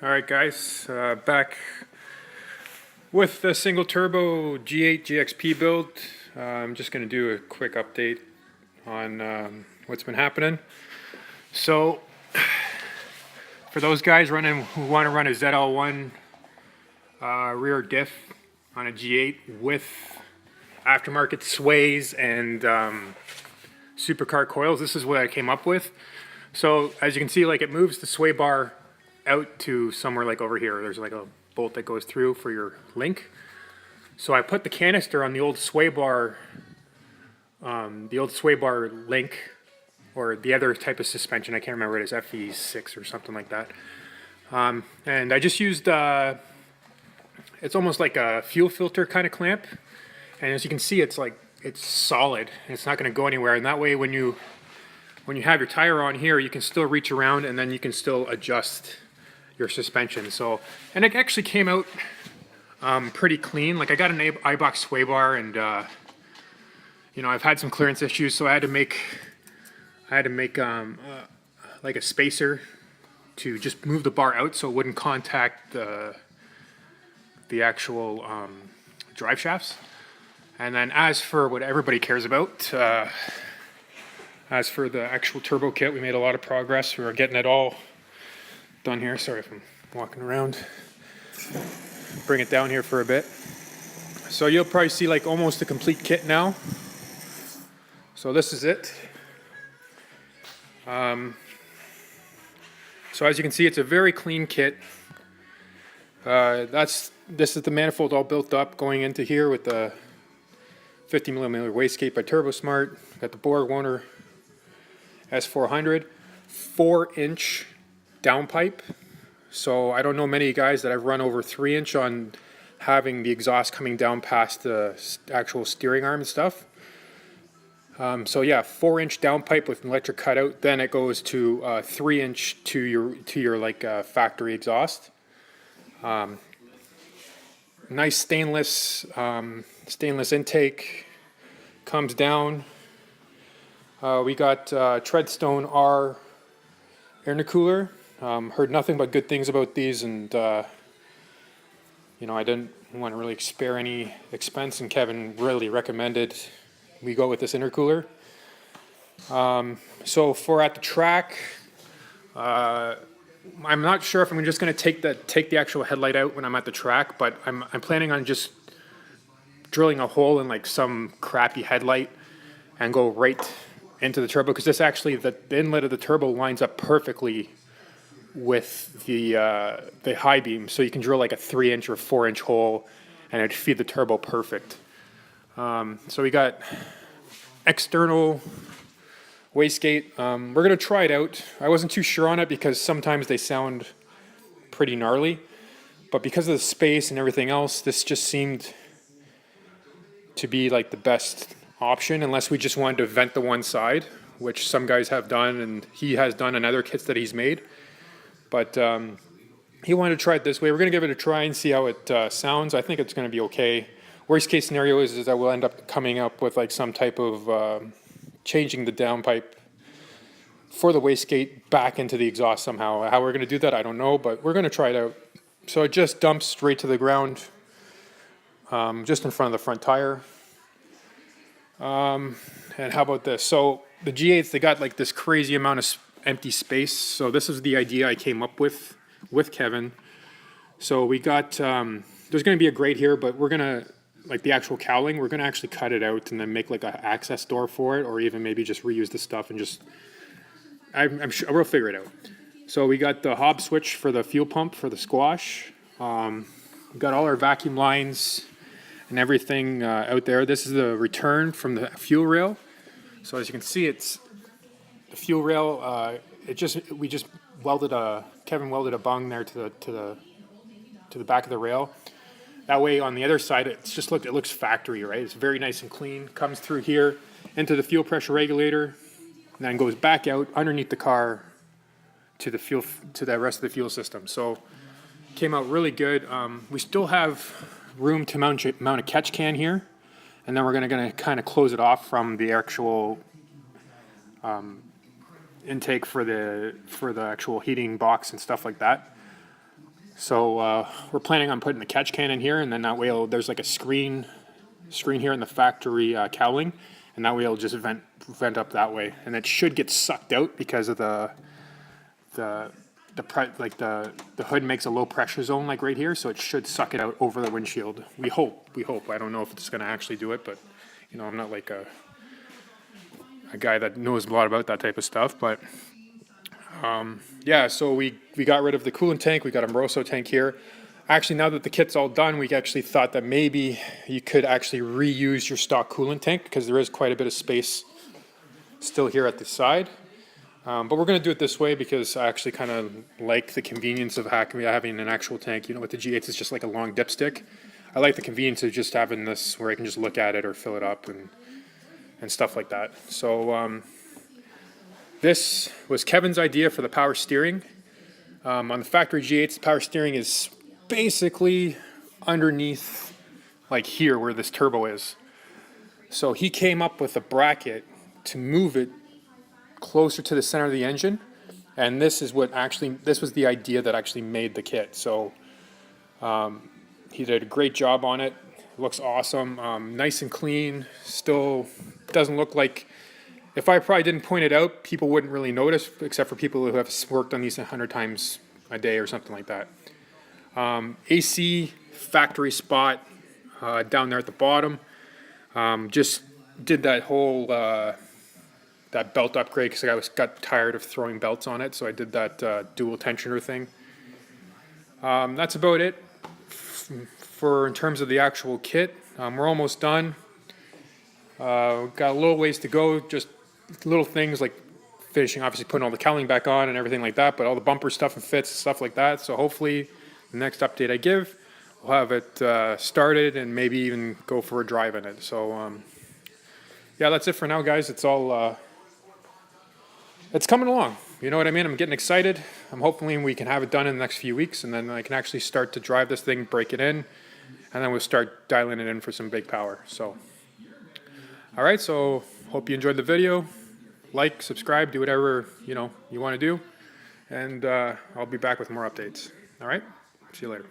Alright guys, back with the single turbo G8 GXP build. I'm just going to do a quick update on what's been happening. So for those guys who want to run a ZL1 rear diff on a G8 with aftermarket sways and supercar coils, this is what I came up with. So as you can see, like, it moves the sway bar out to somewhere like over here. There's like a bolt that goes through for your link. So I put the canister on the old sway bar link, or the other type of suspension. I can't remember what it is, FE6 or something like that. And I just used it's almost like a fuel filter kind of clamp. And as you can see, it's solid. It's not going to go anywhere. And that way, when you have your tire on here, you can still reach around and then you can still adjust your suspension. So, and it actually came out pretty clean. Like, I got an iBox sway bar, and you know, I've had some clearance issues, so I had to make like a spacer to just move the bar out so it wouldn't contact the actual drive shafts. And then as for what everybody cares about, as for the actual turbo kit, we made a lot of progress. We're getting it all done here. Sorry if I'm walking around. Bring it down here for a bit. So you'll probably see like almost a complete kit now. So this is it. So as you can see, it's a very clean kit. This is the manifold all built up going into here with the 50mm Wastegate by TurboSmart. Got the Borg Warner S400, 4-inch downpipe. So I don't know many guys that have run over 3-inch on having the exhaust coming down past the actual steering arm and stuff. So yeah, 4-inch downpipe with an electric cutout. Then it goes to 3-inch to your like factory exhaust. Nice stainless intake, comes down. We got Treadstone R intercooler. Heard nothing but good things about these, and you know, I didn't want to really spare any expense, and Kevin really recommended we go with this intercooler. So for at the track, I'm not sure if I'm just going to take the actual headlight out when I'm at the track, but I'm planning on just drilling a hole in like some crappy headlight and go right into the turbo, because this actually, the inlet of the turbo lines up perfectly with the high beam, so you can drill like a 3-inch or 4-inch hole and it'd feed the turbo perfect. So we got external wastegate. We're gonna try it out. I wasn't too sure on it because sometimes they sound pretty gnarly, but because of the space and everything else, this just seemed to be like the best option, unless we just wanted to vent the one side, which some guys have done, and he has done in other kits that he's made. But he wanted to try it this way. We're going to give it a try and see how it sounds. I think it's going to be okay. Worst case scenario is that we'll end up coming up with like some type of changing the downpipe for the wastegate back into the exhaust somehow. How we're going to do that, I don't know, but we're going to try it out. So it just dumps straight to the ground, just in front of the front tire. And how about this? So the G8s, they got like this crazy amount of empty space. So this is the idea I came up with Kevin. So we got, there's going to be a grate here, but we're going to, like the actual cowling, we're going to actually cut it out and then make like an access door for it, or even maybe just reuse the stuff and just, I'm sure we'll figure it out. So we got the hob switch for the fuel pump for the squash. We got all our vacuum lines and everything out there. This is the return from the fuel rail. So as you can see, it's the fuel rail. We just Kevin welded a bung there to the back of the rail. That way, on the other side, it looks factory, right? It's very nice and clean. Comes through here into the fuel pressure regulator, and then goes back out underneath the car to the rest of the fuel system. So came out really good. We still have room to mount a catch can here, and then we're gonna kind of close it off from the actual intake for the actual heating box and stuff like that. So we're planning on putting the catch can in here, and then that way there's like a screen here in the factory cowling, and that way it'll just vent up that way, and it should get sucked out because of the hood makes a low pressure zone like right here, so it should suck it out over the windshield. We hope. I don't know if it's going to actually do it, but you know, I'm not like a guy that knows a lot about that type of stuff, but yeah, so we got rid of the coolant tank. We got a Moroso tank here. Actually, now that the kit's all done, we actually thought that maybe you could actually reuse your stock coolant tank, because there is quite a bit of space still here at the side. But we're going to do it this way because I actually kind of like the convenience of having an actual tank. You know, with the G8s, it's just like a long dipstick. I like the convenience of just having this where I can just look at it or fill it up and stuff like that. So this was Kevin's idea for the power steering. On the factory G8s, the power steering is basically underneath, like here where this turbo is. So he came up with a bracket to move it closer to the center of the engine, and this was the idea that actually made the kit. So he did a great job on it. It looks awesome, nice and clean. Still doesn't look like, if I probably didn't point it out, people wouldn't really notice, except for people who have worked on these 100 times a day or something like that. AC factory spot down there at the bottom. Just did that whole that belt upgrade because I got tired of throwing belts on it, so I did that dual tensioner thing. That's about it for in terms of the actual kit. We're almost done. Got a little ways to go, just little things like finishing, obviously putting all the cowling back on and everything like that, but all the bumper stuff and fits and stuff like that. So hopefully the next update I give, we'll have it started and maybe even go for a drive in it. So yeah, that's it for now, guys. It's all it's coming along. You know what I mean? I'm getting excited. I'm hoping we can have it done in the next few weeks, and then I can actually start to drive this thing, break it in, and then we'll start dialing it in for some big power. So, all right. So hope you enjoyed the video. Like, subscribe, do whatever you want to do, and I'll be back with more updates. All right. See you later.